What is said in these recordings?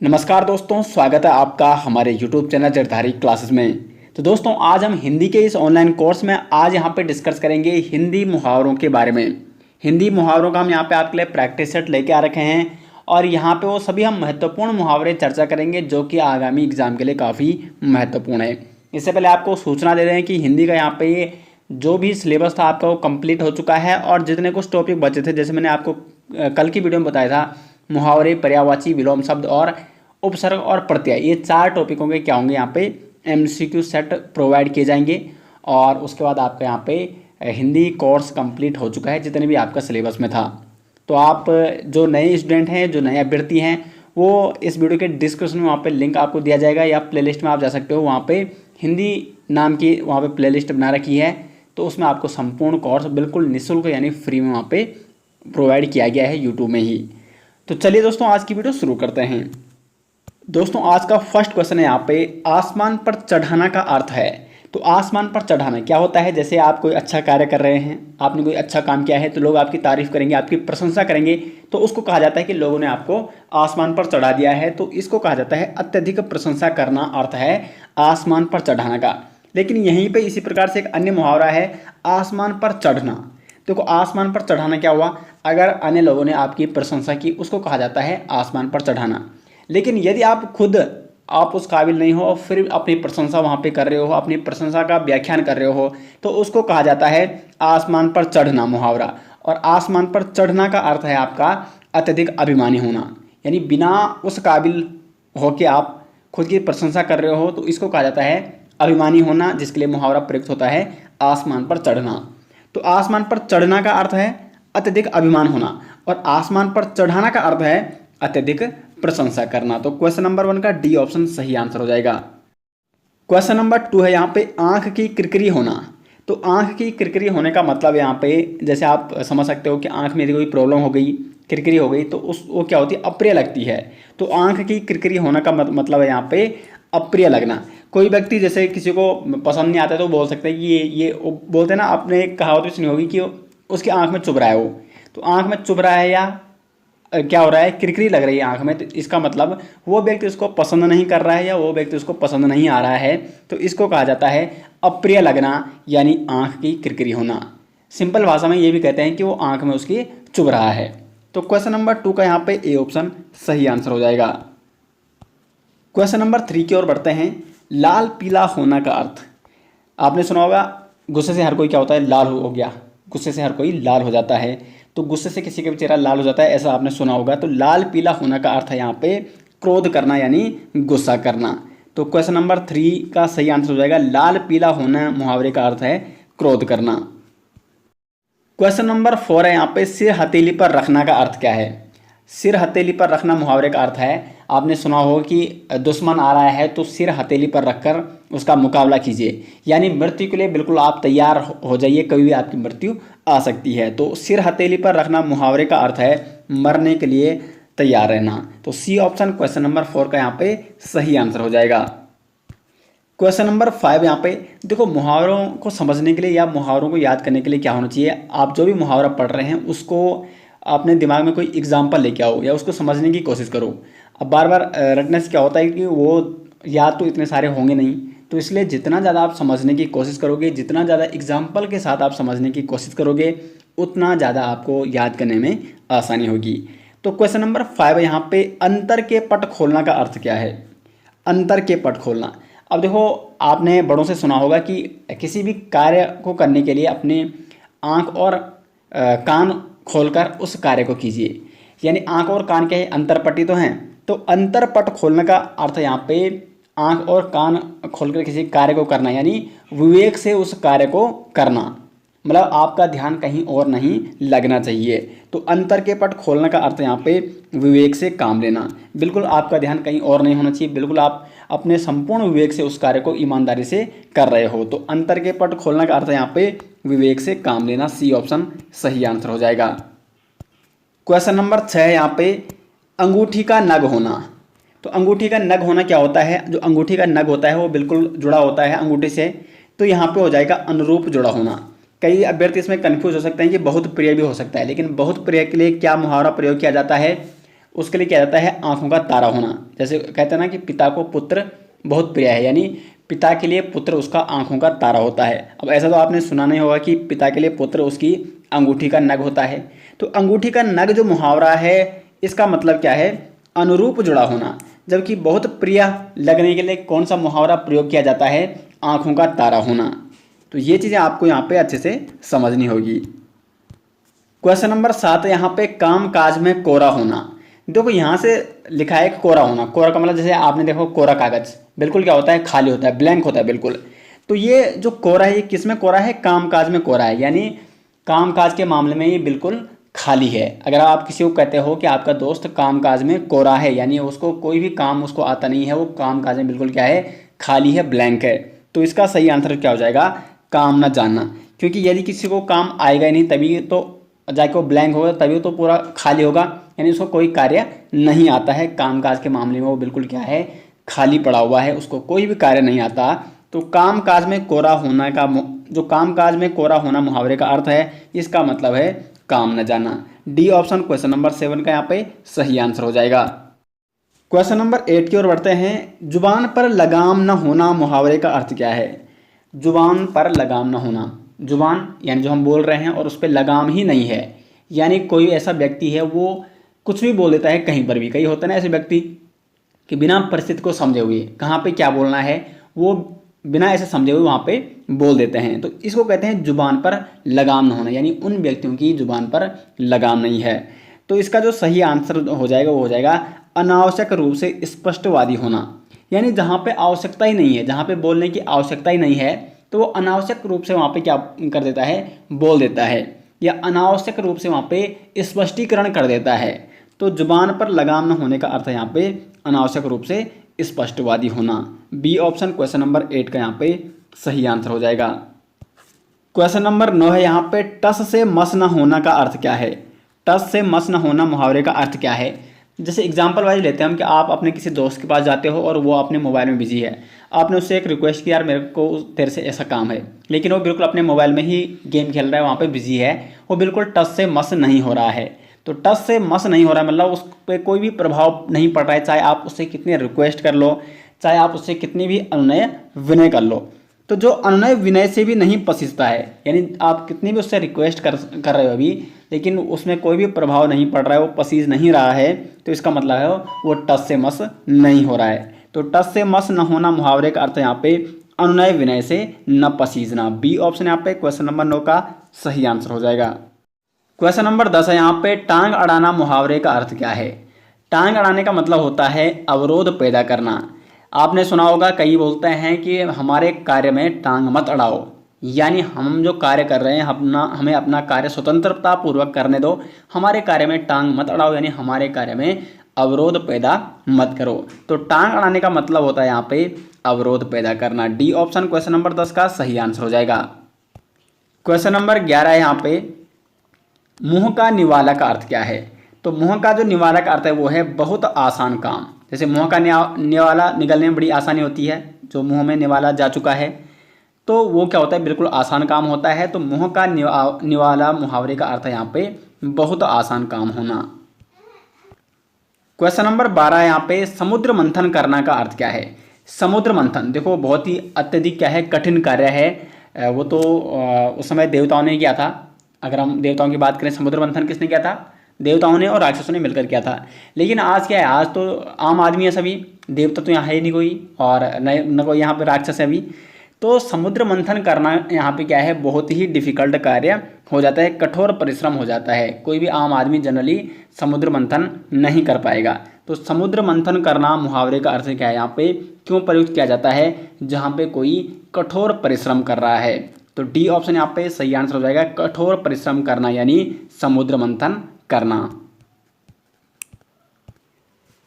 नमस्कार दोस्तों, स्वागत है आपका हमारे YouTube चैनल जड़धारी क्लासेस में। तो दोस्तों, आज हम हिंदी के इस ऑनलाइन कोर्स में आज यहाँ पे डिस्कस करेंगे हिंदी मुहावरों के बारे में। हिंदी मुहावरों का हम यहाँ पे आपके लिए प्रैक्टिस सेट लेके आ रखे हैं और यहाँ पे वो सभी हम महत्वपूर्ण मुहावरे चर्चा करेंगे जो कि आगामी एग्जाम के लिए काफ़ी महत्वपूर्ण है। इससे पहले आपको सूचना दे रहे हैं कि हिंदी का यहाँ पे ये जो भी सिलेबस था आपका वो कंप्लीट हो चुका है और जितने कुछ टॉपिक बचे थे, जैसे मैंने आपको कल की वीडियो में बताया था, मुहावरे, पर्यायवाची, विलोम शब्द और उपसर्ग और प्रत्यय, ये 4 टॉपिकों के क्या होंगे यहाँ पे MCQ सेट प्रोवाइड किए जाएंगे। और उसके बाद आपका यहाँ पे हिंदी कोर्स कंप्लीट हो चुका है जितने भी आपका सिलेबस में था। तो आप जो नए स्टूडेंट हैं, जो नए अभ्यर्थी हैं, वो इस वीडियो के डिस्क्रिप्शन में वहाँ पे लिंक आपको दिया जाएगा या प्लेलिस्ट में आप जा सकते हो। वहाँ पे हिंदी नाम की वहाँ पे प्लेलिस्ट बना रखी है, तो उसमें आपको संपूर्ण कोर्स बिल्कुल निःशुल्क यानी फ्री में वहाँ पे प्रोवाइड किया गया है यूट्यूब में ही। तो चलिए दोस्तों, आज की वीडियो शुरू करते हैं। दोस्तों, आज का फर्स्ट क्वेश्चन है यहाँ पे, आसमान पर चढ़ाना का अर्थ है। तो आसमान पर चढ़ाना क्या होता है? जैसे आप कोई अच्छा कार्य कर रहे हैं, आपने कोई अच्छा काम किया है तो लोग आपकी तारीफ करेंगे, आपकी प्रशंसा करेंगे, तो उसको कहा जाता है कि लोगों ने आपको आसमान पर चढ़ा दिया है। तो इसको कहा जाता है अत्यधिक प्रशंसा करना, अर्थ है आसमान पर चढ़ाना का। लेकिन यहीं पर इसी प्रकार से एक अन्य मुहावरा है, आसमान पर चढ़ना। देखो, आसमान पर चढ़ाना क्या हुआ? अगर अन्य लोगों ने आपकी प्रशंसा की, उसको कहा जाता है आसमान पर चढ़ाना। लेकिन यदि आप खुद उस काबिल नहीं हो और फिर अपनी प्रशंसा वहाँ पे कर रहे हो, अपनी प्रशंसा का व्याख्यान कर रहे हो, तो उसको कहा जाता है आसमान पर चढ़ना मुहावरा। और आसमान पर चढ़ना का अर्थ है आपका अत्यधिक अभिमानी होना, यानी बिना उस काबिल हो के आप खुद की प्रशंसा कर रहे हो, तो इसको कहा जाता है अभिमानी होना, जिसके लिए मुहावरा प्रयुक्त होता है आसमान पर चढ़ना। तो आसमान पर चढ़ना का अर्थ है अत्यधिक अभिमान होना और आसमान पर चढ़ाना का अर्थ है अत्यधिक प्रशंसा करना। तो क्वेश्चन नंबर 1 का डी ऑप्शन सही आंसर हो जाएगा। क्वेश्चन नंबर 2 है यहाँ पे, आंख की किरकिरी होना। तो आंख की किरकिरी होने का मतलब यहाँ पे, जैसे आप समझ सकते हो कि आंख में यदि कोई प्रॉब्लम हो गई, किरकिरी हो गई, तो वो क्या होती है? अप्रिय लगती है। तो आंख की किरकिरी होने का मतलब है यहाँ पे अप्रिय लगना। कोई व्यक्ति जैसे किसी को पसंद नहीं आता है तो बोल सकते हैं कि ये बोलते हैं ना, आपने एक कहावत भी सुनी होगी कि उसकी आंख में चुभ रहा है। वो तो आंख में चुभ रहा है या क्या हो रहा है? किरकिरी लग रही है आंख में, तो इसका मतलब वो व्यक्ति उसको पसंद नहीं कर रहा है या वो व्यक्ति उसको पसंद नहीं आ रहा है। तो इसको कहा जाता है अप्रिय लगना, यानी आंख की किरकिरी होना। सिंपल भाषा में ये भी कहते हैं कि वो आंख में उसकी चुभ रहा है। तो क्वेश्चन नंबर 2 का यहाँ पे ए ऑप्शन सही आंसर हो जाएगा। क्वेश्चन नंबर 3 की ओर बढ़ते हैं, लाल पीला होना का अर्थ। आपने सुना होगा, गुस्से से हर कोई क्या होता है? लाल हो गया। गुस्से से हर कोई लाल हो जाता है। तो गुस्से से किसी का भी चेहरा लाल हो जाता है, ऐसा आपने सुना होगा। तो लाल पीला होना का अर्थ है यहाँ पे क्रोध करना, यानी गुस्सा करना। तो क्वेश्चन नंबर 3 का सही आंसर हो जाएगा, लाल पीला होना मुहावरे का अर्थ है क्रोध करना। क्वेश्चन नंबर 4 है यहाँ पे, सिर हथेली पर रखना का अर्थ क्या है? सिर हथेली पर रखना मुहावरे का अर्थ है, आपने सुना होगा कि दुश्मन आ रहा है तो सिर हथेली पर रखकर उसका मुकाबला कीजिए, यानी मृत्यु के लिए बिल्कुल आप तैयार हो जाइए, कभी भी आपकी मृत्यु आ सकती है। तो सिर हथेली पर रखना मुहावरे का अर्थ है मरने के लिए तैयार रहना। तो सी ऑप्शन क्वेश्चन नंबर 4 का यहाँ पे सही आंसर हो जाएगा। क्वेश्चन नंबर 5 यहाँ पे देखो, मुहावरों को समझने के लिए या मुहावरों को याद करने के लिए क्या होना चाहिए? आप जो भी मुहावरा पढ़ रहे हैं उसको अपने दिमाग में कोई एग्जाम्पल लेके आओ या उसको समझने की कोशिश करो। अब बार बार रटने से क्या होता है कि वो याद तो इतने सारे होंगे नहीं। तो इसलिए जितना ज़्यादा आप समझने की कोशिश करोगे, जितना ज़्यादा एग्जाम्पल के साथ आप समझने की कोशिश करोगे, उतना ज़्यादा आपको याद करने में आसानी होगी। तो क्वेश्चन नंबर 5 यहाँ पे, अंतर के पट खोलना का अर्थ क्या है? अंतर के पट खोलना। अब देखो, आपने बड़ों से सुना होगा कि किसी भी कार्य को करने के लिए अपने आँख और कान खोलकर उस कार्य को कीजिए, यानी आँख और कान क्या है? अंतरपट्टी तो हैं। तो अंतरपट खोलने का अर्थ यहाँ पे आँख और कान खोलकर किसी कार्य को करना, यानी विवेक से उस कार्य को करना, मतलब आपका ध्यान कहीं और नहीं लगना चाहिए। तो अंतर के पट खोलने का अर्थ यहाँ पे विवेक से काम लेना, बिल्कुल आपका ध्यान कहीं और नहीं होना चाहिए, बिल्कुल आप अपने संपूर्ण विवेक से उस कार्य को ईमानदारी से कर रहे हो। तो अंतर के पट खोलने का अर्थ यहाँ पे विवेक से काम लेना। सी ऑप्शन सही आंसर हो जाएगा। क्वेश्चन नंबर 6 है यहाँ पे, अंगूठी का नग होना। तो अंगूठी का नग होना क्या होता है? जो अंगूठी का नग होता है वो बिल्कुल जुड़ा होता है अंगूठी से, तो यहाँ पे हो जाएगा अनुरूप जुड़ा होना। कई अभ्यर्थी इसमें कन्फ्यूज हो सकते हैं कि बहुत प्रिय भी हो सकता है, लेकिन बहुत प्रिय के लिए क्या मुहावरा प्रयोग किया जाता है? उसके लिए क्या जाता है आंखों का तारा होना। जैसे कहते हैं ना कि पिता को पुत्र बहुत प्रिय है, यानी पिता के लिए पुत्र उसका आंखों का तारा होता है। अब ऐसा तो आपने सुना नहीं होगा कि पिता के लिए पुत्र उसकी अंगूठी का नग होता है। तो अंगूठी का नग जो मुहावरा है इसका मतलब क्या है, अनुरूप जुड़ा होना। जबकि बहुत प्रिय लगने के लिए कौन सा मुहावरा प्रयोग किया जाता है, आंखों का तारा होना। तो ये चीज़ें आपको यहाँ पे अच्छे से समझनी होगी। क्वेश्चन नंबर 7 यहाँ पे काम काज में कोरा होना। देखो यहाँ से लिखा है कोरा होना। कोरा का मतलब जैसे आपने देखो कोरा कागज बिल्कुल क्या होता है, खाली होता है, ब्लैंक होता है बिल्कुल। तो ये जो कोरा है ये किस में कोरा है, काम काज में कोरा है, यानी काम काज के मामले में ये बिल्कुल खाली है। अगर आप किसी को कहते हो कि आपका दोस्त काम काज में कोरा है, यानी उसको कोई भी काम उसको आता नहीं है, वो काम काज में बिल्कुल क्या है, खाली है, ब्लैंक है। तो इसका सही आंसर क्या हो जाएगा, काम न जानना। क्योंकि यदि किसी को काम आएगा ही नहीं तभी तो जाके वो ब्लैंक होगा, तभी तो पूरा खाली होगा, यानी उसको कोई कार्य नहीं आता है। काम काज के मामले में वो बिल्कुल क्या है, खाली पड़ा हुआ है, उसको कोई भी कार्य नहीं आता। तो काम काज में कोरा होना का जो काम काज में कोरा होना मुहावरे का अर्थ है, इसका मतलब है काम न जाना। डी ऑप्शन क्वेश्चन नंबर 7 का यहाँ पे सही आंसर हो जाएगा। क्वेश्चन नंबर 8 की ओर बढ़ते हैं। जुबान पर लगाम न होना मुहावरे का अर्थ क्या है। जुबान पर लगाम न होना, जुबान यानी जो हम बोल रहे हैं और उस पर लगाम ही नहीं है, यानी कोई ऐसा व्यक्ति है वो कुछ भी बोल देता है कहीं पर भी। कई होते हैं ना ऐसे व्यक्ति कि बिना परिस्थिति को समझे हुए कहाँ पे क्या बोलना है वो बिना ऐसे समझे हुए वहाँ पे बोल देते हैं। तो इसको कहते हैं जुबान पर लगाम न होना, यानी उन व्यक्तियों की जुबान पर लगाम नहीं है। तो इसका जो सही आंसर हो जाएगा वो हो जाएगा अनावश्यक रूप से स्पष्टवादी होना, यानी जहाँ पे आवश्यकता ही नहीं है, जहाँ पे बोलने की आवश्यकता ही नहीं है तो वो अनावश्यक रूप से वहाँ पे क्या कर देता है, बोल देता है, या अनावश्यक रूप से वहाँ पे स्पष्टीकरण कर देता है। तो जुबान पर लगाम न होने का अर्थ है यहाँ पे अनावश्यक रूप से स्पष्टवादी होना। बी ऑप्शन क्वेश्चन नंबर 8 का यहाँ पे सही आंसर हो जाएगा। क्वेश्चन नंबर 9 है यहाँ पे टस से मस न होना का अर्थ क्या है। टस से मस न होना मुहावरे का अर्थ क्या है। जैसे एग्जांपल वाइज लेते हैं हम कि आप अपने किसी दोस्त के पास जाते हो और वो अपने मोबाइल में बिजी है। आपने उससे एक रिक्वेस्ट की, यार मेरे को तेरे से ऐसा काम है, लेकिन वो बिल्कुल अपने मोबाइल में ही गेम खेल रहा है, वहाँ पे बिजी है, वो बिल्कुल टस से मस नहीं हो रहा है। तो टच से मस नहीं हो रहा है मतलब उस पर कोई भी प्रभाव नहीं पड़ रहा है, चाहे आप उससे कितनी रिक्वेस्ट कर लो, चाहे आप उससे कितनी भी अनुनय विनय कर लो। तो जो अनुनय विनय से भी नहीं पसीजता है, यानी आप कितनी भी उससे रिक्वेस्ट कर रहे हो अभी, लेकिन उसमें कोई भी प्रभाव नहीं पड़ रहा है, वो पसीज नहीं रहा है, तो इसका मतलब है वो टच से मस नहीं हो रहा है। तो टच से मस न होना मुहावरे का अर्थ यहाँ पे अनुनय विनय से न पसीजना। बी ऑप्शन यहाँ पे क्वेश्चन नंबर 9 का सही आंसर हो जाएगा। क्वेश्चन नंबर 10 है यहाँ पे टांग अड़ाना मुहावरे का अर्थ क्या है। टांग अड़ाने का मतलब होता है अवरोध पैदा करना। आपने सुना होगा कई बोलते हैं कि हमारे कार्य में टांग मत अड़ाओ, यानी हम जो कार्य कर रहे हैं हमें अपना कार्य स्वतंत्रता पूर्वक करने दो, हमारे कार्य में टांग मत अड़ाओ, यानी हमारे कार्य में अवरोध पैदा मत करो। तो टांग अड़ाने का मतलब होता है यहाँ पे अवरोध पैदा करना। डी ऑप्शन क्वेश्चन नंबर 10 का सही आंसर हो जाएगा। क्वेश्चन नंबर 11 है यहाँ पे मुंह का निवाला का अर्थ क्या है। तो मुंह का जो निवाला का अर्थ है वो है बहुत आसान काम। जैसे मुंह का निवाला निगलने में बड़ी आसानी होती है, जो मुंह में निवाला जा चुका है तो वो क्या होता है, बिल्कुल आसान काम होता है। तो मुंह का निवाला मुहावरे का अर्थ है यहाँ पे बहुत आसान काम होना। क्वेश्चन नंबर 12 है यहाँ पे समुद्र मंथन करना का अर्थ क्या है। समुद्र मंथन देखो बहुत ही अत्यधिक क्या है, कठिन कार्य है। वो तो उस समय देवताओं ने किया था। अगर हम देवताओं की बात करें, समुद्र मंथन किसने किया था, देवताओं ने और राक्षसों ने मिलकर किया था। लेकिन आज क्या है, आज तो आम आदमी है सभी, देवता तो यहाँ है ही नहीं कोई, और न कोई यहाँ पे राक्षस है अभी। तो समुद्र मंथन करना यहाँ पे क्या है, बहुत ही डिफिकल्ट कार्य हो जाता है, कठोर परिश्रम हो जाता है। कोई भी आम आदमी जनरली समुद्र मंथन नहीं कर पाएगा। तो समुद्र मंथन करना मुहावरे का अर्थ क्या है, यहाँ पे क्यों प्रयुक्त किया जाता है, जहाँ पे कोई कठोर परिश्रम कर रहा है। तो डी ऑप्शन यहाँ पे सही आंसर हो जाएगा, कठोर परिश्रम करना यानी समुद्र मंथन करना।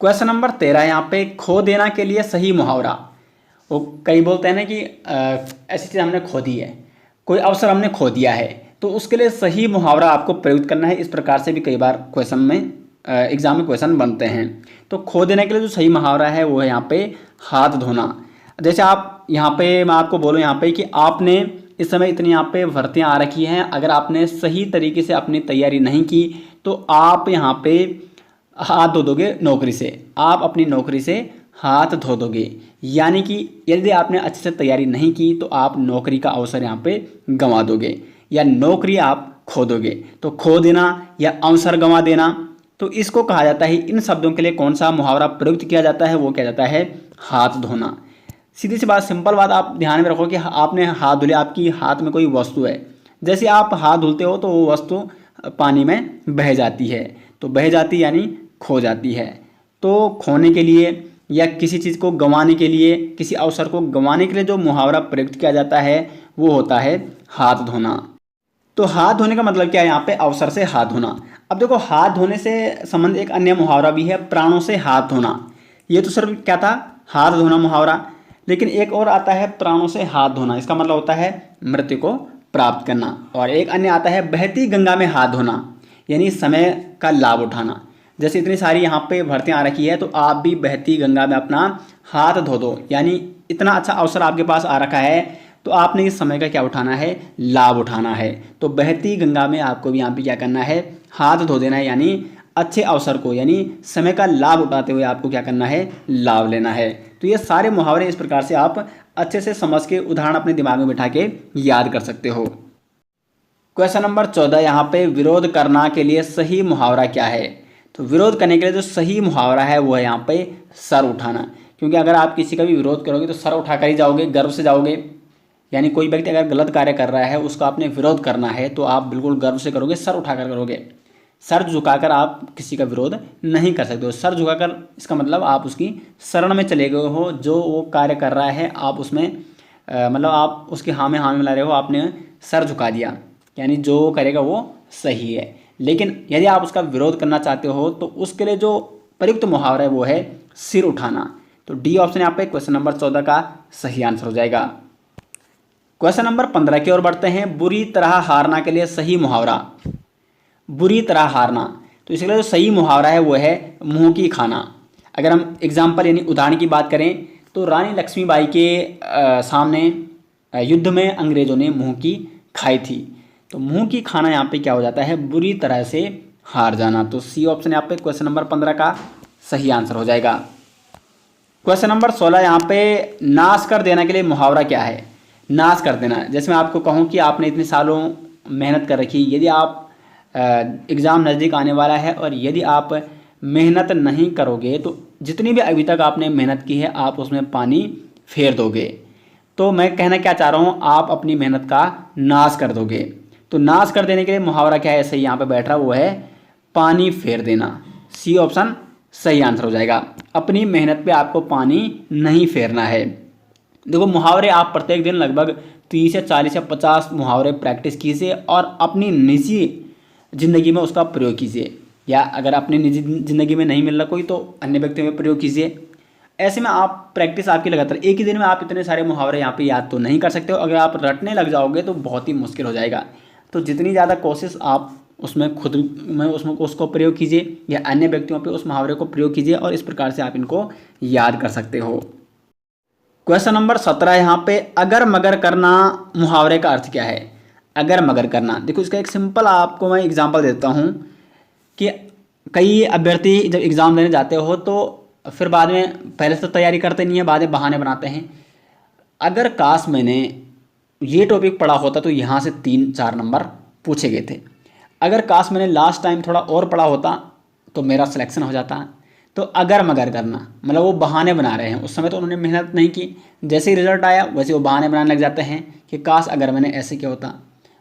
क्वेश्चन नंबर 13 यहाँ पे खो देना के लिए सही मुहावरा। वो कई बोलते हैं ना कि ऐसी चीज़ हमने खो दी है, कोई अवसर हमने खो दिया है, तो उसके लिए सही मुहावरा आपको प्रयुक्त करना है। इस प्रकार से भी कई बार क्वेश्चन में एग्जाम में क्वेश्चन बनते हैं। तो खो देने के लिए जो सही मुहावरा है वो है यहाँ पे हाथ धोना। जैसे आप यहाँ पे, मैं आपको बोलूँ यहाँ पे कि आपने इस समय इतनी यहाँ पे भर्तियाँ आ रखी हैं, अगर आपने सही तरीके से अपनी तैयारी नहीं की तो आप यहाँ पे हाथ धो दोगे नौकरी से, आप अपनी नौकरी से हाथ धो दोगे। यानी कि यदि आपने अच्छे से तैयारी नहीं की तो आप नौकरी का अवसर यहाँ पे गंवा दोगे, या नौकरी आप खो दोगे। तो खो देना या अवसर गंवा देना, तो इसको कहा जाता है। इन शब्दों के लिए कौन सा मुहावरा प्रयुक्त किया जाता है, वो क्या जाता है, हाथ धोना। सीधी सी बात, सिंपल बात आप ध्यान में रखो कि आपने हाथ धुले, आपकी हाथ में कोई वस्तु है, जैसे आप हाथ धुलते हो तो वो वस्तु पानी में बह जाती है, तो बह जाती यानी खो जाती है। तो खोने के लिए या किसी चीज़ को गंवाने के लिए, किसी अवसर को गंवाने के लिए जो मुहावरा प्रयुक्त किया जाता है वो होता है हाथ धोना। तो हाथ धोने का मतलब क्या है यहाँ पे, अवसर से हाथ धोना। अब देखो, हाथ धोने से संबंध एक अन्य मुहावरा भी है, प्राणों से हाथ धोना। ये तो सिर्फ क्या था, हाथ धोना मुहावरा, लेकिन एक और आता है प्राणों से हाथ धोना। इसका मतलब होता है मृत्यु को प्राप्त करना। और एक अन्य आता है बहती गंगा में हाथ धोना, यानी समय का लाभ उठाना। जैसे इतनी सारी यहाँ पे भर्तियाँ आ रखी है, तो आप भी बहती गंगा में अपना हाथ धो दो, यानी इतना अच्छा अवसर आपके पास आ रखा है, तो आपने इस समय का क्या उठाना है, लाभ उठाना है। तो बहती गंगा में आपको भी यहाँ पे क्या करना है, हाथ धो देना है, यानी अच्छे अवसर को, यानी समय का लाभ उठाते हुए आपको क्या करना है, लाभ लेना है। तो ये सारे मुहावरे इस प्रकार से आप अच्छे से समझ के उदाहरण अपने दिमाग में बिठा के याद कर सकते हो। क्वेश्चन नंबर 14 यहाँ पे, विरोध करना के लिए सही मुहावरा क्या है। तो विरोध करने के लिए जो सही मुहावरा है वो है यहाँ पे सर उठाना। क्योंकि अगर आप किसी का भी विरोध करोगे तो सर उठाकर ही जाओगे, गर्व से जाओगे। यानी कोई व्यक्ति अगर गलत कार्य कर रहा है, उसका आपने विरोध करना है, तो आप बिल्कुल गर्व से करोगे, सर उठाकर करोगे। सर झुकाकर आप किसी का विरोध नहीं कर सकते हो। सर झुकाकर इसका मतलब आप उसकी शरण में चले गए हो, जो वो कार्य कर रहा है आप उसमें मतलब आप उसके हाँ में मिला रहे हो, आपने सर झुका दिया, यानी जो करेगा वो सही है। लेकिन यदि आप उसका विरोध करना चाहते हो तो उसके लिए जो प्रयुक्त मुहावरा है वो है सिर उठाना। तो डी ऑप्शन यहाँ पे क्वेश्चन नंबर 14 का सही आंसर हो जाएगा। क्वेश्चन नंबर 15 की ओर बढ़ते हैं। बुरी तरह हारना के लिए सही मुहावरा। बुरी तरह हारना, तो इसके लिए जो सही मुहावरा है वो है मुंह की खाना। अगर हम एग्जाम्पल यानी उदाहरण की बात करें तो रानी लक्ष्मीबाई के सामने युद्ध में अंग्रेजों ने मुंह की खाई थी। तो मुंह की खाना यहाँ पे क्या हो जाता है, बुरी तरह से हार जाना। तो सी ऑप्शन यहाँ पे क्वेश्चन नंबर 15 का सही आंसर हो जाएगा। क्वेश्चन नंबर 16 यहाँ पे, नाश कर देना के लिए मुहावरा क्या है। नाश कर देना, जैसे मैं आपको कहूँ कि आपने इतने सालों मेहनत कर रखी, यदि आप एग्ज़ाम नज़दीक आने वाला है और यदि आप मेहनत नहीं करोगे तो जितनी भी अभी तक आपने मेहनत की है आप उसमें पानी फेर दोगे। तो मैं कहना क्या चाह रहा हूँ, आप अपनी मेहनत का नाश कर दोगे। तो नाश कर देने के लिए मुहावरा क्या है, सही यहाँ पे बैठ रहा वो है पानी फेर देना। सी ऑप्शन सही आंसर हो जाएगा। अपनी मेहनत पे आपको पानी नहीं फेरना है। देखो, मुहावरे आप प्रत्येक दिन लगभग 30 या 40 या 50 मुहावरे प्रैक्टिस कीजिए और अपनी निजी ज़िंदगी में उसका प्रयोग कीजिए, या अगर अपनी निजी ज़िंदगी में नहीं मिल रहा कोई तो अन्य व्यक्तियों में प्रयोग कीजिए। ऐसे में आप प्रैक्टिस आपकी लगातार, एक ही दिन में आप इतने सारे मुहावरे यहाँ पे याद तो नहीं कर सकते हो। अगर आप रटने लग जाओगे तो बहुत ही मुश्किल हो जाएगा। तो जितनी ज़्यादा कोशिश आप उसमें खुद में उसको प्रयोग कीजिए या अन्य व्यक्तियों पे उस मुहावरे को प्रयोग कीजिए, और इस प्रकार से आप इनको याद कर सकते हो। क्वेश्चन नंबर 17 यहाँ पे, अगर मगर करना मुहावरे का अर्थ क्या है। अगर मगर करना, देखो इसका एक सिंपल आपको मैं एग्जांपल देता हूँ कि कई अभ्यर्थी जब एग्ज़ाम देने जाते हो तो फिर बाद में पहले से तैयारी करते नहीं है, बाद में बहाने बनाते हैं। अगर काश मैंने ये टॉपिक पढ़ा होता तो यहाँ से 3-4 नंबर पूछे गए थे। अगर काश मैंने लास्ट टाइम थोड़ा और पढ़ा होता तो मेरा सिलेक्शन हो जाता। तो अगर मगर करना मतलब वो बहाने बना रहे हैं, उस समय तो उन्होंने मेहनत नहीं की, जैसे ही रिजल्ट आया वैसे वो बहाने बनाने लग जाते हैं कि काश अगर मैंने ऐसे किया होता,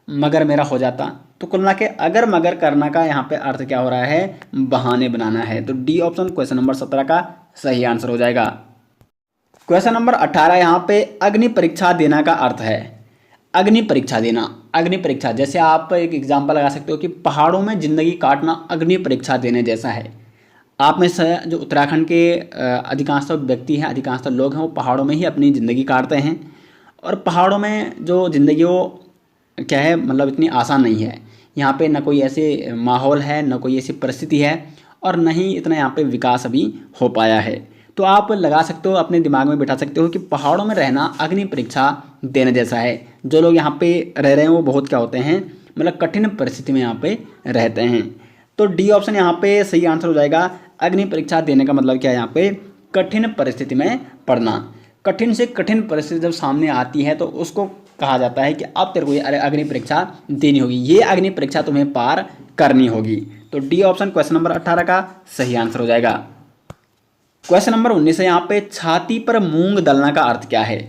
मगर मेरा हो जाता। तो कुल मिला के अगर मगर करना का यहाँ पे अर्थ क्या हो रहा है, बहाने बनाना है। तो डी ऑप्शन क्वेश्चन नंबर 17 का सही आंसर हो जाएगा। क्वेश्चन नंबर 18 यहाँ पे, अग्नि परीक्षा देना का अर्थ है। अग्नि परीक्षा देना, अग्नि परीक्षा, जैसे आप एक एग्जाम्पल लगा सकते हो कि पहाड़ों में ज़िंदगी काटना अग्नि परीक्षा देने जैसा है। आप में से जो उत्तराखंड के अधिकांशतः व्यक्ति हैं, अधिकांशतः लोग हैं, वो पहाड़ों में ही अपनी ज़िंदगी काटते हैं। और पहाड़ों में जो ज़िंदगी वो क्या है, मतलब इतनी आसान नहीं है। यहाँ पे न कोई ऐसे माहौल है, न कोई ऐसी परिस्थिति है, और न ही इतना यहाँ पे विकास अभी हो पाया है। तो आप लगा सकते हो, अपने दिमाग में बिठा सकते हो कि पहाड़ों में रहना अग्नि परीक्षा देने जैसा है। जो लोग यहाँ पे रह रहे हैं वो बहुत क्या होते हैं, मतलब कठिन परिस्थिति में यहाँ पे रहते हैं। तो डी ऑप्शन यहाँ पे सही आंसर हो जाएगा। अग्नि परीक्षा देने का मतलब क्या है, यहाँ पे कठिन परिस्थिति में पड़ना। कठिन से कठिन परिस्थिति जब सामने आती है तो उसको कहा जाता है कि अब तेरे को ये अग्नि परीक्षा देनी होगी, ये अग्नि परीक्षा तुम्हें पार करनी होगी। तो डी ऑप्शन क्वेश्चन नंबर 18 का सही आंसर हो जाएगा। क्वेश्चन नंबर 19 है यहाँ पे, छाती पर मूंग दलना का अर्थ क्या है।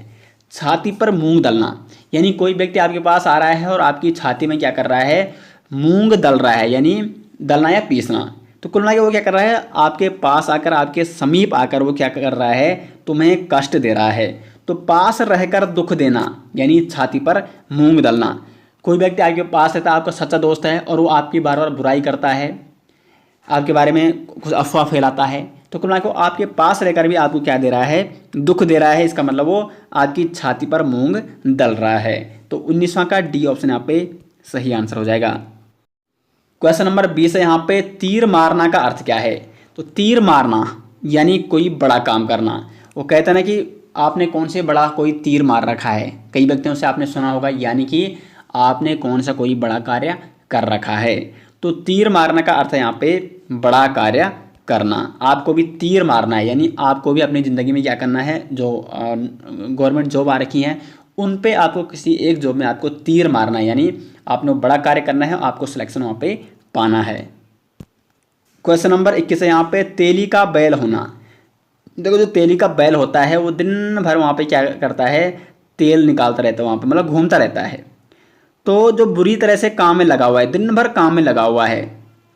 छाती पर मूंग दलना यानी कोई व्यक्ति आपके पास आ रहा है और आपकी छाती में क्या कर रहा है, मूंग दल रहा है, यानी दलना या पीसना। तो कुल मिला के वो क्या कर रहा है, आपके पास आकर, आपके समीप आकर वो क्या कर रहा है, तुम्हें कष्ट दे रहा है। तो पास रहकर दुख देना यानी छाती पर मूंग दलना। कोई व्यक्ति आपके पास रहता है, आपका सच्चा दोस्त है, और वो आपकी बार बार बुराई करता है, आपके बारे में कुछ अफवाह फैलाता है, तो कुल मिला के आपके पास रहकर भी आपको क्या दे रहा है, दुख दे रहा है। इसका मतलब वो आपकी छाती पर मूंग दल रहा है। तो 19वां का डी ऑप्शन यहाँ पे सही आंसर हो जाएगा। क्वेश्चन नंबर 20 है यहाँ पे, तीर मारना का अर्थ क्या है। तो तीर मारना यानी कोई बड़ा काम करना। वो कहते हैं ना कि आपने कौन से बड़ा कोई तीर मार रखा है, कई व्यक्तियों से आपने सुना होगा, यानी कि आपने कौन सा कोई बड़ा कार्य कर रखा है। तो तीर मारने का अर्थ है यहाँ पे बड़ा कार्य करना। आपको भी तीर मारना है, यानी आपको भी अपनी ज़िंदगी में क्या करना है, जो गवर्नमेंट जॉब आ रखी हैं उन पे आपको किसी एक जॉब में आपको तीर मारना है, यानी आपने बड़ा कार्य करना है, आपको सिलेक्शन वहाँ पे पाना है। क्वेश्चन नंबर 21 है यहाँ पे, तेली का बैल होना। देखो जो तेली का बैल होता है वो दिन भर वहाँ पे क्या करता है, तेल निकालता रहता है, वहाँ पे मतलब घूमता रहता है। तो जो बुरी तरह से काम में लगा हुआ है, दिन भर काम में लगा हुआ है,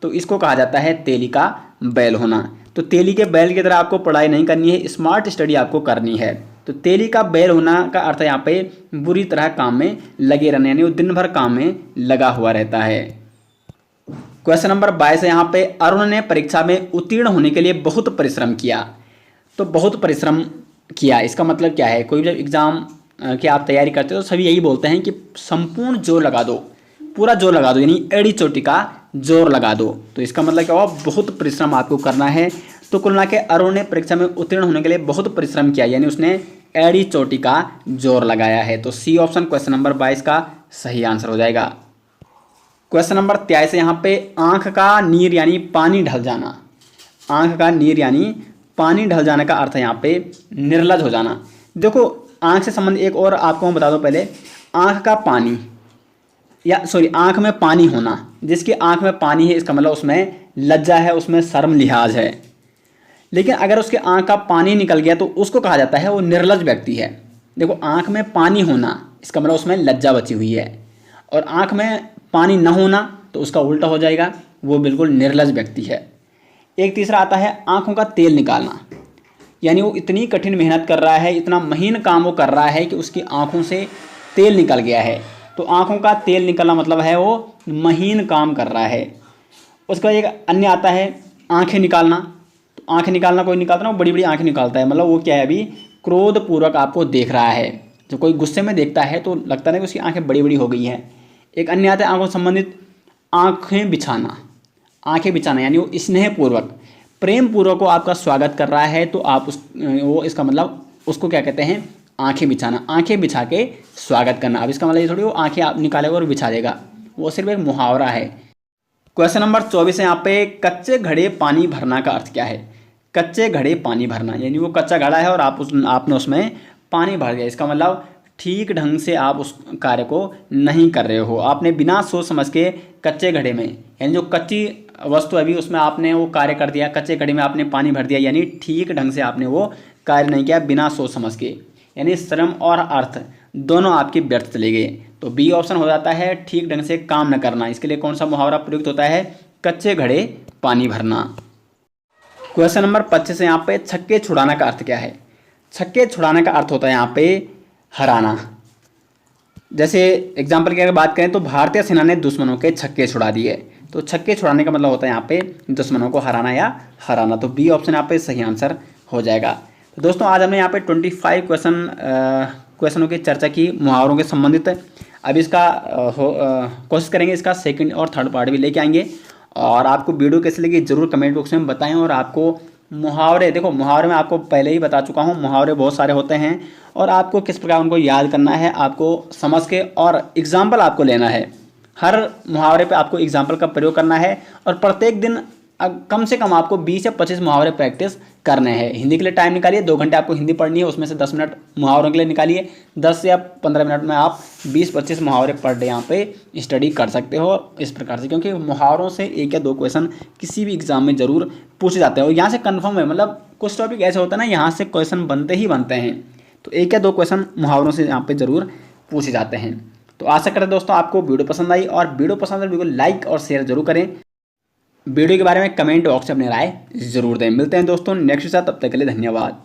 तो इसको कहा जाता है तेली का बैल होना। तो तेली के बैल की तरह आपको पढ़ाई नहीं करनी है, स्मार्ट स्टडी आपको करनी है। तो तेली का बैल होना का अर्थ है यहाँ पे बुरी तरह काम में लगे रहना, यानी वो दिन भर काम में लगा हुआ रहता है। क्वेश्चन नंबर 22 है यहाँ पे, अरुण ने परीक्षा में उत्तीर्ण होने के लिए बहुत परिश्रम किया। तो बहुत परिश्रम किया इसका मतलब क्या है, कोई भी जब एग्जाम की आप तैयारी करते हो तो सभी यही बोलते हैं कि संपूर्ण जोर लगा दो, पूरा जोर लगा दो, यानी एड़ी चोटी का जोर लगा दो। तो इसका मतलब क्या हुआ, बहुत परिश्रम आपको करना है। तो कुल मिला के अरुण ने परीक्षा में उत्तीर्ण होने के लिए बहुत परिश्रम किया, यानी उसने एड़ी चोटी का जोर लगाया है। तो सी ऑप्शन क्वेश्चन नंबर 22 का सही आंसर हो जाएगा। क्वेश्चन नंबर 23 यहाँ पे, आंख का नीर यानी पानी ढल जाना। आंख का नीर यानी पानी ढल जाने का अर्थ है यहाँ पे निर्लज हो जाना। देखो आंख से संबंध एक और आपको मैं बता दूं पहले, आंख का पानी या सॉरी आंख में पानी होना, जिसकी आंख में पानी है इसका मतलब उसमें लज्जा है, उसमें शर्म लिहाज है। लेकिन अगर उसके आंख का पानी निकल गया तो उसको कहा जाता है वो निर्लज व्यक्ति है। देखो आंख में पानी होना इसका मतलब उसमें लज्जा बची हुई है, और आंख में पानी न होना तो उसका उल्टा हो जाएगा, वो बिल्कुल निर्लज व्यक्ति है। एक तीसरा आता है आंखों का तेल निकालना, यानी वो इतनी कठिन मेहनत कर रहा है, इतना महीन काम वो कर रहा है कि उसकी आंखों से तेल निकल गया है। तो आंखों का तेल निकलना मतलब है वो महीन काम कर रहा है। उसका एक अन्य आता है आंखें निकालना। तो आंखें निकालना कोई निकालता ना, वो बड़ी बड़ी आंखें निकालता है, मतलब वो क्या है, अभी क्रोधपूर्वक आपको देख रहा है। जब कोई गुस्से में देखता है तो लगता है कि उसकी आंखें बड़ी बड़ी हो गई हैं। एक अन्य आता है आंखों से संबंधित आंखें बिछाना। आंखें बिछाना यानी वो स्नेहपूर्वक, प्रेम पूर्वक वो आपका स्वागत कर रहा है, तो आप वो इसका मतलब उसको क्या कहते हैं, आंखें बिछाना, आंखें बिछा के स्वागत करना। अब इसका मतलब ये थोड़ी वो आंखें आप निकालेगा और बिछा देगा, वो सिर्फ एक मुहावरा है। क्वेश्चन नंबर 24 है यहाँ पे, कच्चे घड़े पानी भरना का अर्थ क्या है। कच्चे घड़े पानी भरना यानी वो कच्चा घड़ा है और आपने उसमें पानी भर दिया, इसका मतलब ठीक ढंग से आप उस कार्य को नहीं कर रहे हो। आपने बिना सोच समझ के कच्चे घड़े में, यानी जो कच्ची वस्तु अभी उसमें आपने वो कार्य कर दिया, कच्चे घड़े में आपने पानी भर दिया, यानी ठीक ढंग से आपने वो कार्य नहीं किया बिना सोच समझ के, यानी श्रम और अर्थ दोनों आपके व्यर्थ चले गए। तो बी ऑप्शन हो जाता है ठीक ढंग से काम न करना। इसके लिए कौन सा मुहावरा प्रयुक्त होता है, कच्चे घड़े पानी भरना। क्वेश्चन नंबर 25 है यहाँ पे, छक्के छुड़ाना का अर्थ क्या है। छक्के छुड़ाने का अर्थ होता है यहाँ पे हराना। जैसे एग्जाम्पल की अगर बात करें तो भारतीय सेना ने दुश्मनों के छक्के छुड़ा दिए। तो छक्के छुड़ाने का मतलब होता है यहाँ पे दुश्मनों को हराना या हराना। तो बी ऑप्शन यहाँ पे सही आंसर हो जाएगा। तो दोस्तों आज हमने यहाँ पे 25 क्वेश्चनों की चर्चा की मुहावरों के संबंधित। अब इसका कोशिश करेंगे इसका सेकंड और थर्ड पार्ट भी लेके आएंगे, और आपको वीडियो कैसे लगी जरूर कमेंट बॉक्स में बताएं। और आपको मुहावरे, देखो मुहावरे में आपको पहले ही बता चुका हूँ, मुहावरे बहुत सारे होते हैं और आपको किस प्रकार उनको याद करना है, आपको समझ के और एग्जाम्पल आपको लेना है। हर मुहावरे पे आपको एग्जाम्पल का प्रयोग करना है और प्रत्येक दिन कम से कम आपको 20 या 25 मुहावरे प्रैक्टिस करने हैं। हिंदी के लिए टाइम निकालिए, 2 घंटे आपको हिंदी पढ़नी है, उसमें से 10 मिनट मुहावरों के लिए निकालिए। 10 या 15 मिनट में आप 20-25 मुहावरे पर डे यहाँ पे स्टडी कर सकते हो इस प्रकार से, क्योंकि मुहावरों से 1 या 2 क्वेश्चन किसी भी एग्जाम में जरूर पूछे जाते हैं और यहाँ से कन्फर्म है। मतलब कुछ टॉपिक ऐसे होता है ना, यहाँ से क्वेश्चन बनते ही बनते हैं, तो 1 या 2 क्वेश्चन मुहावरों से यहाँ पे जरूर पूछे जाते हैं। तो आशा करते हैं दोस्तों आपको वीडियो पसंद आई, और वीडियो पसंद है वीडियो को लाइक और शेयर जरूर करें। वीडियो के बारे में कमेंट बॉक्स में अपनी राय जरूर दें। मिलते हैं दोस्तों नेक्स्ट के साथ, तब तक के लिए धन्यवाद।